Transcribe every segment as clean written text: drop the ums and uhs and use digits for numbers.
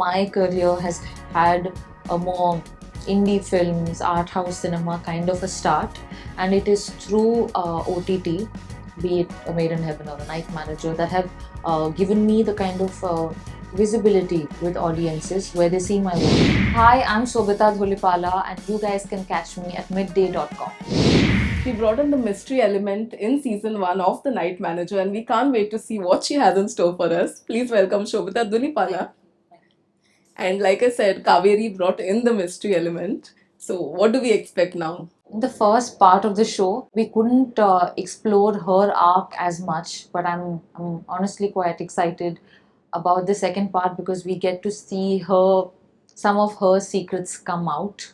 my career has had a more indie films, art house cinema kind of a start, and it is through OTT, be it a Made in Heaven or a Night Manager, that have given me the kind of visibility with audiences where they see my work. Hi, I'm Sobhita Dhulipala, and you guys can catch me at midday.com. She brought in the mystery element in season 1 of The Night Manager, and we can't wait to see what she has in store for us. Please welcome Sobhita Dhulipala. And like I said, Kaveri brought in the mystery element. So, what do we expect now? In the first part of the show, we couldn't explore her arc as much, but I'm honestly quite excited about the second part because we get to see some of her secrets come out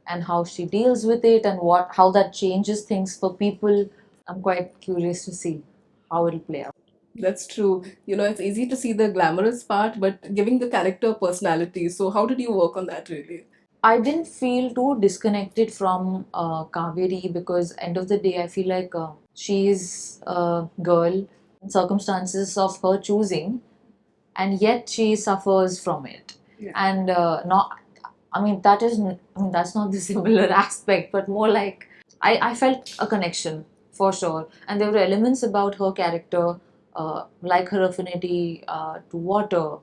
and how she deals with it and how that changes things for people. I'm quite curious to see how it'll play out. That's true. It's easy to see the glamorous part, but giving the character personality. So, how did you work on that really? I didn't feel too disconnected from Kaveri because end of the day I feel like she is a girl in circumstances of her choosing, and yet she suffers from it. Yeah. And not, I mean that's not the similar aspect, but more like I felt a connection for sure, and there were elements about her character, like her affinity to water,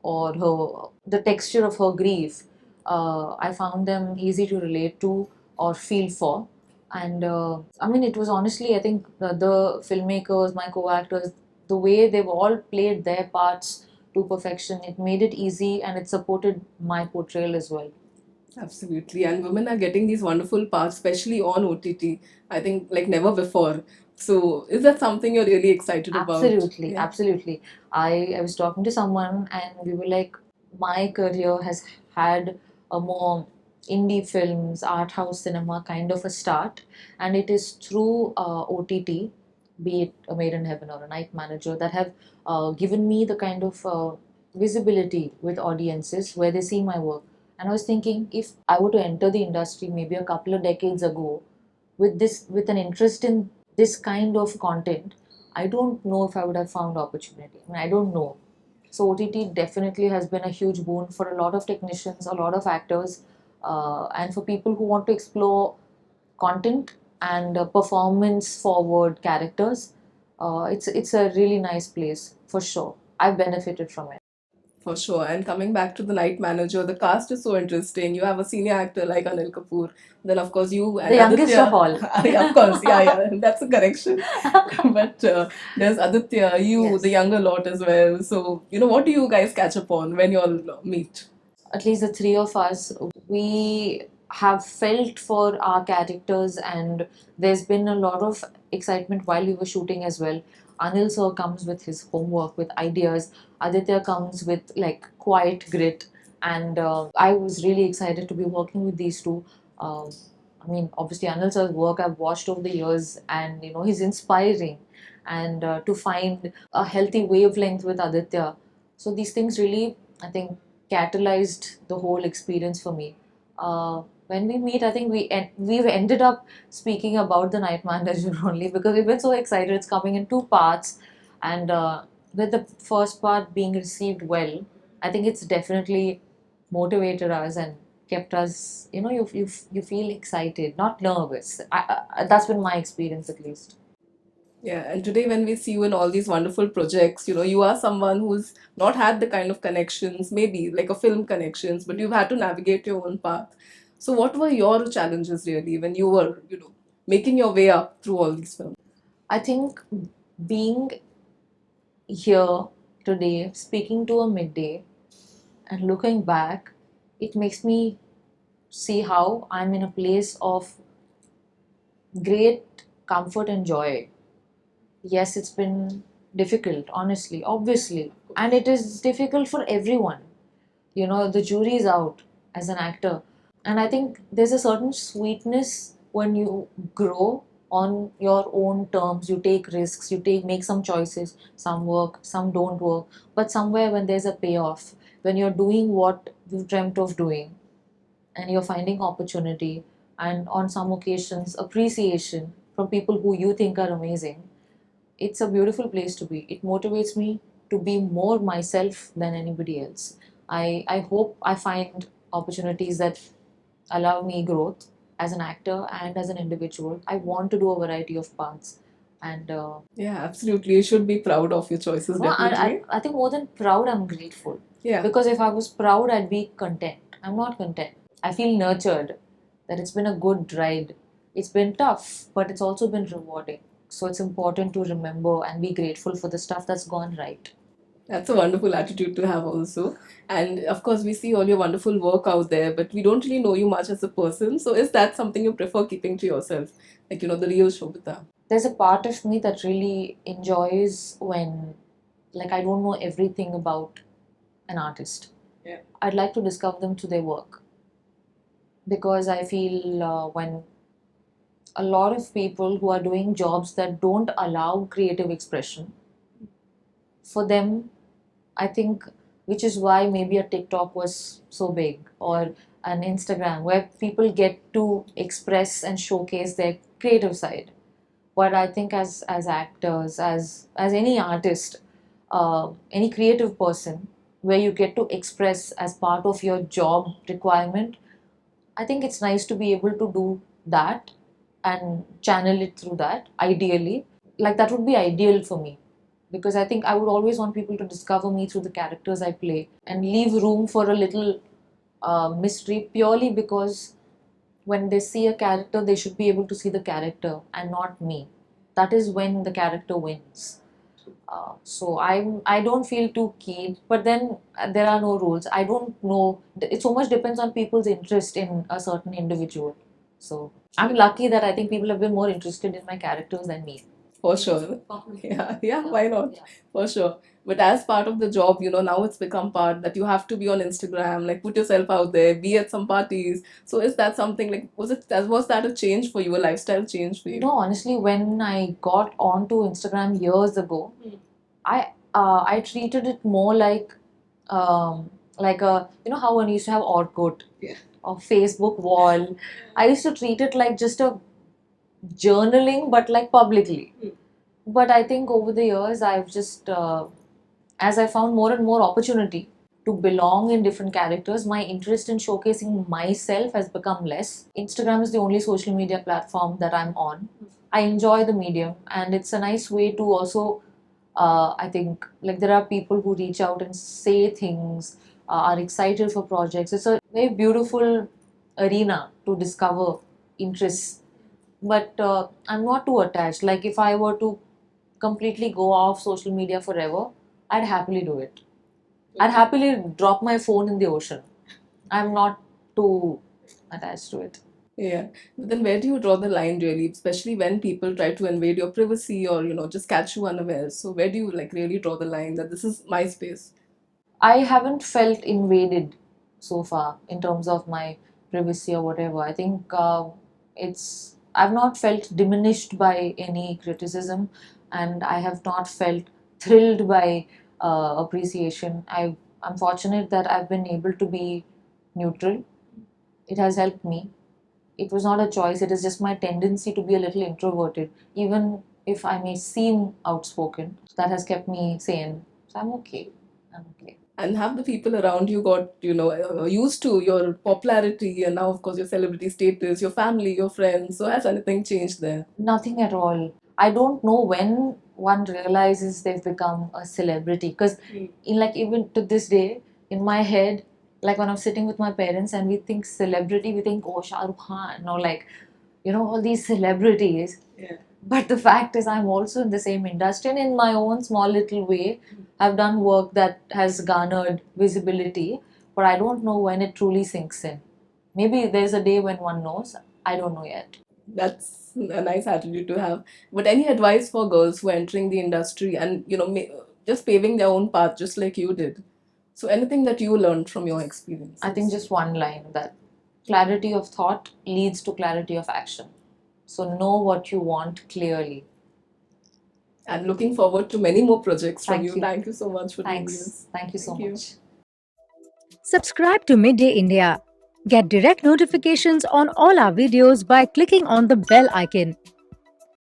or the texture of her grief. I found them easy to relate to or feel for. And I mean, it was honestly, I think the filmmakers, my co-actors, the way they've all played their parts to perfection, it made it easy and it supported my portrayal as well. Absolutely. And women are getting these wonderful parts, especially on OTT, I think like never before. So, is that something you're really excited about? Absolutely, Yeah. absolutely. I was talking to someone and we were like, my career has had a more indie films, art house cinema kind of a start, and it is through OTT, be it a Made in Heaven or a Night Manager, that have given me the kind of visibility with audiences where they see my work. And I was thinking, if I were to enter the industry maybe a couple of decades ago with an interest in this kind of content, I don't know if I would have found opportunity. I mean, I don't know. So OTT definitely has been a huge boon for a lot of technicians, a lot of actors, and for people who want to explore content and performance forward characters. It's a really nice place for sure. I've benefited from it. For sure. And coming back to The Night Manager, the cast is so interesting. You have a senior actor like Anil Kapoor. Then, of course, you and The youngest Aditya. of all. Yeah, of course, yeah, that's a correction. But there's Aditya, you, Yes. the younger lot as well. So, what do you guys catch up on when you all meet? At least the three of us, we have felt for our characters, and there's been a lot of excitement while we were shooting as well. Anil sir comes with his homework, with ideas. Aditya comes with like quiet grit, and I was really excited to be working with these two. Um, I mean, obviously, Anil sir's work I've watched over the years, and he's inspiring. And to find a healthy wavelength with Aditya, so these things really, I think, catalyzed the whole experience for me. When we meet, I think we've ended up speaking about the Night Manager only because we've been so excited. It's coming in two parts, and with the first part being received well, I think it's definitely motivated us and kept us. You feel excited, not nervous. That's been my experience at least. Yeah, and today when we see you in all these wonderful projects, you are someone who's not had the kind of connections, maybe like a film connections, but you've had to navigate your own path. So, what were your challenges really when you were, making your way up through all these films? I think being here today, speaking to a midday, and looking back, it makes me see how I'm in a place of great comfort and joy. Yes, it's been difficult, honestly, obviously, and it is difficult for everyone. The jury is out as an actor, and I think there's a certain sweetness when you grow on your own terms. You take risks, make some choices, some work, some don't work, but somewhere when there's a payoff, when you're doing what you've dreamt of doing, and you're finding opportunity, and on some occasions appreciation from people who you think are amazing, it's a beautiful place to be. It motivates me to be more myself than anybody else. I hope I find opportunities that allow me growth as an actor and as an individual. I want to do a variety of paths, and Yeah, absolutely. You should be proud of your choices, no, definitely. I think more than proud, I'm grateful. Yeah. Because if I was proud, I'd be content. I'm not content. I feel nurtured that it's been a good ride. It's been tough, but it's also been rewarding. So it's important to remember and be grateful for the stuff that's gone right. That's a wonderful attitude to have also. And of course, we see all your wonderful work out there, but we don't really know you much as a person. So is that something you prefer keeping to yourself? Like, the real Shobita. There's a part of me that really enjoys when, like, I don't know everything about an artist. Yeah. I'd like to discover them through their work, because I feel when a lot of people who are doing jobs that don't allow creative expression, for them, I think, which is why maybe a TikTok was so big, or an Instagram, where people get to express and showcase their creative side. But I think as actors, as any artist, any creative person, where you get to express as part of your job requirement, I think it's nice to be able to do that and channel it through that, ideally. Like, that would be ideal for me, because I think I would always want people to discover me through the characters I play and leave room for a little mystery, purely because when they see a character, they should be able to see the character and not me. That is when the character wins. So I don't feel too keen, but then there are no rules. I don't know. It so much depends on people's interest in a certain individual. So I'm lucky that I think people have been more interested in my characters than me. For sure. Yeah, yeah, why not? Yeah. For sure. But as part of the job, now it's become part that you have to be on Instagram, like put yourself out there, be at some parties. So is that something like was that a change for you, a lifestyle change for you? No, honestly, when I got onto Instagram years ago, I treated it more like a, how one used to have Orkut, Yeah. or Facebook wall. I used to treat it like just a journaling, but like publicly. But I think over the years, I've just as I found more and more opportunity to belong in different characters, my interest in showcasing myself has become less. Instagram is the only social media platform that I'm on. I enjoy the medium, and it's a nice way to also, I think, like, there are people who reach out and say things, are excited for projects. It's a very beautiful arena to discover interests. But I'm not too attached. Like, if I were to completely go off social media forever, I'd happily do it. I'd happily drop my phone in the ocean. I'm not too attached to it. Yeah. But then where do you draw the line really, especially when people try to invade your privacy or, just catch you unaware? So where do you like really draw the line that this is my space? I haven't felt invaded so far in terms of my privacy or whatever. I think I've not felt diminished by any criticism, and I have not felt thrilled by appreciation. I'm fortunate that I've been able to be neutral. It has helped me. It was not a choice, it is just my tendency to be a little introverted, even if I may seem outspoken. That has kept me sane. So I'm okay. I'm okay. And have the people around you got, used to your popularity and now, of course, your celebrity status, your family, your friends? So has anything changed there? Nothing at all. I don't know when one realizes they've become a celebrity, because in, like, even to this day, in my head, like when I'm sitting with my parents and we think celebrity, we think, oh, Shah Rukh Khan, or like, all these celebrities. Yeah. But the fact is, I'm also in the same industry, and in my own small little way, I've done work that has garnered visibility, but I don't know when it truly sinks in. Maybe there's a day when one knows. I don't know yet. That's a nice attitude to have. But any advice for girls who are entering the industry and, just paving their own path just like you did? So anything that you learned from your experience? I think just one line, that clarity of thought leads to clarity of action. So know what you want clearly. And looking forward to many more projects from Thank you. you. Thank you so much for doing Thanks. this. Thank you so Thank you. much. Subscribe to Midday India. Get direct notifications on all our videos by clicking on the bell icon.